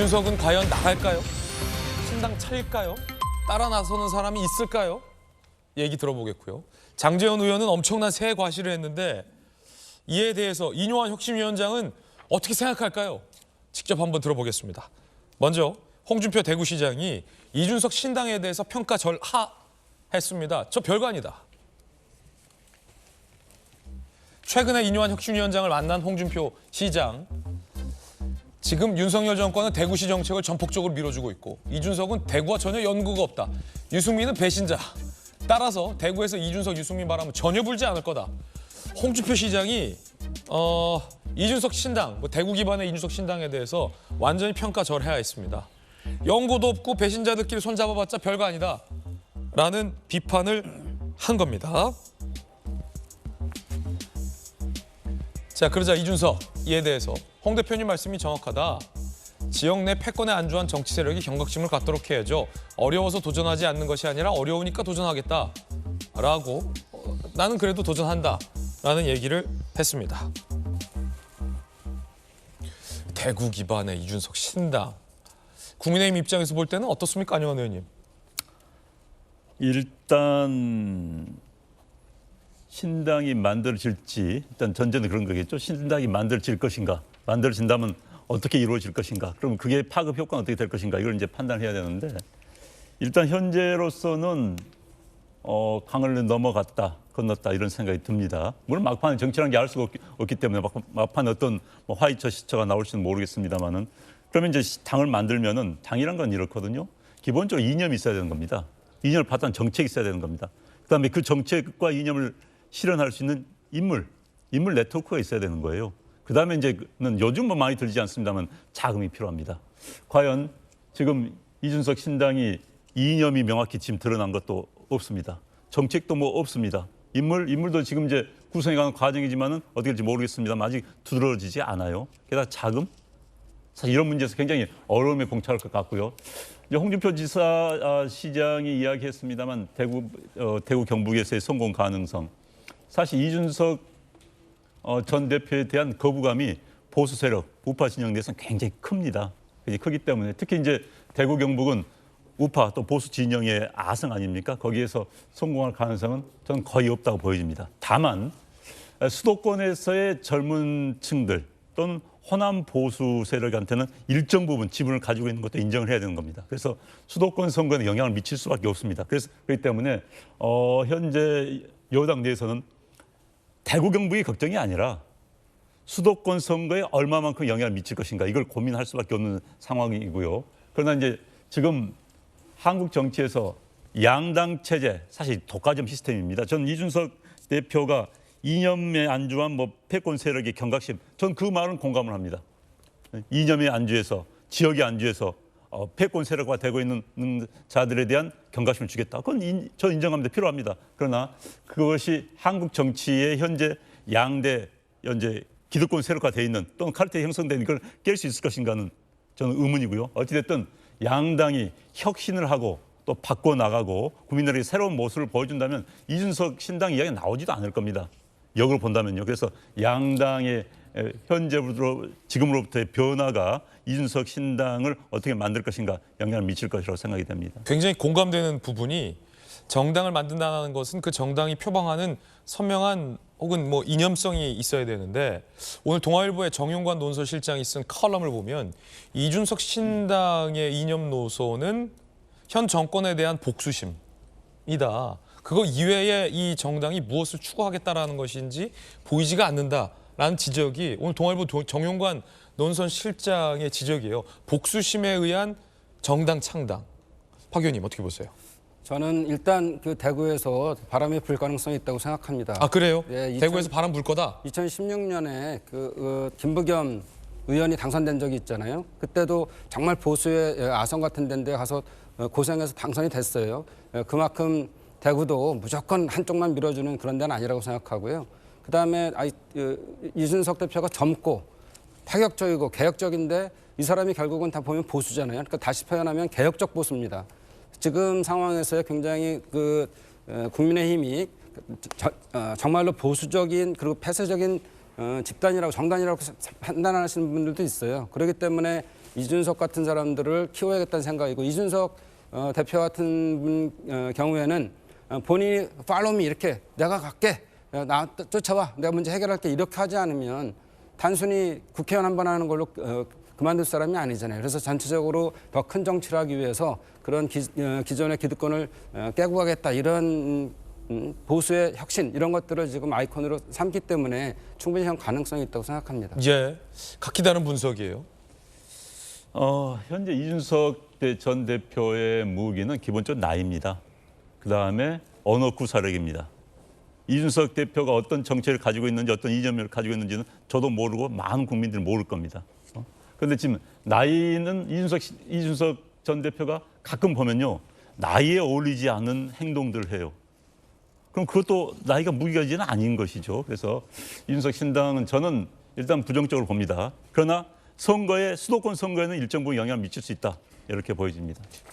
이준석은 과연 나갈까요? 신당 차릴까요? 따라 나서는 사람이 있을까요? 얘기 들어보겠고요. 장제원 의원은 엄청난 새 과시를 했는데 이에 대해서 이뇨한 혁신위원장은 어떻게 생각할까요? 직접 한번 들어보겠습니다. 먼저 홍준표 대구시장이 이준석 신당에 대해서 평가절하했습니다. 저 별거 아니다. 최근에 이뇨한 혁신위원장을 만난 홍준표 시장. 지금 윤석열 정권은 대구시 정책을 전폭적으로 밀어주고 있고 이준석은 대구와 전혀 연구가 없다. 유승민은 배신자. 따라서 대구에서 이준석, 유승민 바람은 전혀 불지 않을 거다. 홍준표 시장이 이준석 신당, 대구 기반의 이준석 신당에 대해서 완전히 평가절하했습니다. 연고도 없고 배신자들끼리 손잡아봤자 별거 아니다. 라는 비판을 한 겁니다. 자, 그러자 이준석 이에 대해서 홍 대표님 말씀이 정확하다. 지역 내 패권에 안주한 정치 세력이 경각심을 갖도록 해야죠. 어려워서 도전하지 않는 것이 아니라 어려우니까 도전하겠다. 라고 나는 그래도 도전한다. 라는 얘기를 했습니다. 대구 기반의 이준석 신당. 국민의힘 입장에서 볼 때는 어떻습니까, 안영환 의원님? 일단 신당이 만들어질지 일단 전제는 그런 거겠죠. 신당이 만들어질 것인가, 만들어진다면 어떻게 이루어질 것인가, 그럼 그게 파급 효과는 어떻게 될 것인가, 이걸 이제 판단해야 되는데 일단 현재로서는 강을 넘어갔다, 건넜다 이런 생각이 듭니다. 물론 막판에 정치라는 게 알 수가 없기 때문에 막판에 어떤 화이처 시처가 나올지는 모르겠습니다만은 그러면 이제 당을 만들면은 당이란 건 이렇거든요. 기본적으로 이념이 있어야 되는 겁니다. 이념을 바탕 정책이 있어야 되는 겁니다. 그다음에 그 정책과 이념을 실현할 수 있는 인물 네트워크가 있어야 되는 거예요. 그다음에 이제는 요즘 뭐 많이 들지 않습니다만 자금이 필요합니다. 과연 지금 이준석 신당이 이념이 명확히 지금 드러난 것도 없습니다. 정책도 뭐 없습니다. 인물도 지금 이제 구성해가는 과정이지만은 어떻게 될지 모르겠습니다만 아직 두드러지지 않아요. 게다가 자금, 사실 이런 문제에서 굉장히 어려움에 봉착할 것 같고요. 이제 홍준표 지사 시장이 이야기했습니다만 대구 경북에서의 성공 가능성. 사실 이준석 전 대표에 대한 거부감이 보수 세력, 우파 진영 내에서는 굉장히 큽니다. 굉장히 크기 때문에 특히 이제 대구 경북은 우파 또 보수 진영의 아성 아닙니까? 거기에서 성공할 가능성은 저는 거의 없다고 보여집니다. 다만 수도권에서의 젊은 층들 또는 호남 보수 세력한테는 일정 부분 지분을 가지고 있는 것도 인정을 해야 되는 겁니다. 그래서 수도권 선거에 영향을 미칠 수밖에 없습니다. 그렇기 때문에 현재 여당 내에서는 대구 경북이 걱정이 아니라 수도권 선거에 얼마만큼 영향을 미칠 것인가 이걸 고민할 수밖에 없는 상황이고요. 그러나 이제 지금 한국 정치에서 양당 체제, 사실 독과점 시스템입니다. 저는 이준석 대표가 이념에 안주한 패권 세력의 경각심, 전 그 말은 공감을 합니다. 이념에 안주해서, 지역에 안주해서 패권 세력화 되고 있는 자들에 대한 경각심을 주겠다. 그건 저 인정합니다. 필요합니다. 그러나 그것이 한국 정치의 현재 양대 현재 기득권 세력화되어 있는 또는 카르텔 형성된 이걸 깰 수 있을 것인가는 저는 의문이고요. 어찌됐든 양당이 혁신을 하고 또 바꿔나가고 국민들에게 새로운 모습을 보여준다면 이준석 신당 이야기가 나오지도 않을 겁니다. 역으로 본다면요. 그래서 양당의 현재부터 지금으로부터의 변화가 이준석 신당을 어떻게 만들 것인가 영향을 미칠 것이라고 생각이 됩니다. 굉장히 공감되는 부분이 정당을 만든다는 것은 그 정당이 표방하는 선명한 혹은 이념성이 있어야 되는데 오늘 동아일보의 정용관 논설실장이 쓴 칼럼을 보면 이준석 신당의 이념 노선은 현 정권에 대한 복수심이다. 그거 이외에 이 정당이 무엇을 추구하겠다라는 것인지 보이지가 않는다라는 지적이 오늘 동아일보 정용관 논설실장의 지적이에요. 복수심에 의한 정당 창당. 박 의원님 어떻게 보세요? 저는 일단 그 대구에서 바람이 불 가능성이 있다고 생각합니다. 아, 그래요? 예, 대구에서 바람 불 거다? 2016년에 김부겸 의원이 당선된 적이 있잖아요. 그때도 정말 보수의 아성 같은 데인데 가서 고생해서 당선이 됐어요. 그만큼 대구도 무조건 한쪽만 밀어주는 그런 데는 아니라고 생각하고요. 그다음에 이준석 대표가 젊고 파격적이고 개혁적인데 이 사람이 결국은 다 보면 보수잖아요. 그러니까 다시 표현하면 개혁적 보수입니다. 지금 상황에서 굉장히 국민의힘이 정말로 보수적인 그리고 폐쇄적인 집단이라고 정당이라고 판단하시는 분들도 있어요. 그렇기 때문에 이준석 같은 사람들을 키워야겠다는 생각이고 이준석 대표 같은 분 경우에는 본인이 팔로미 이렇게 내가 갈게 나 쫓아와 내가 문제 해결할게 이렇게 하지 않으면 단순히 국회의원 한 번 하는 걸로 그만둘 사람이 아니잖아요. 그래서 전체적으로 더 큰 정치를 하기 위해서 그런 기존의 기득권을 깨고 가겠다 이런 보수의 혁신 이런 것들을 지금 아이콘으로 삼기 때문에 충분히 형 가능성이 있다고 생각합니다. 예, 각기 다른 분석이에요. 현재 이준석 전 대표의 무기는 기본적으로 나이입니다. 그다음에 언어 구사력입니다. 이준석 대표가 어떤 정책을 가지고 있는지 어떤 이념을 가지고 있는지는 저도 모르고 많은 국민들이 모를 겁니다. 그런데 지금 나이는 이준석 전 대표가 가끔 보면요. 나이에 어울리지 않은 행동들을 해요. 그럼 그것도 나이가 무기가지는 아닌 것이죠. 그래서 이준석 신당은 저는 일단 부정적으로 봅니다. 그러나 수도권 선거에는 일정 부분 영향을 미칠 수 있다. 이렇게 보여집니다.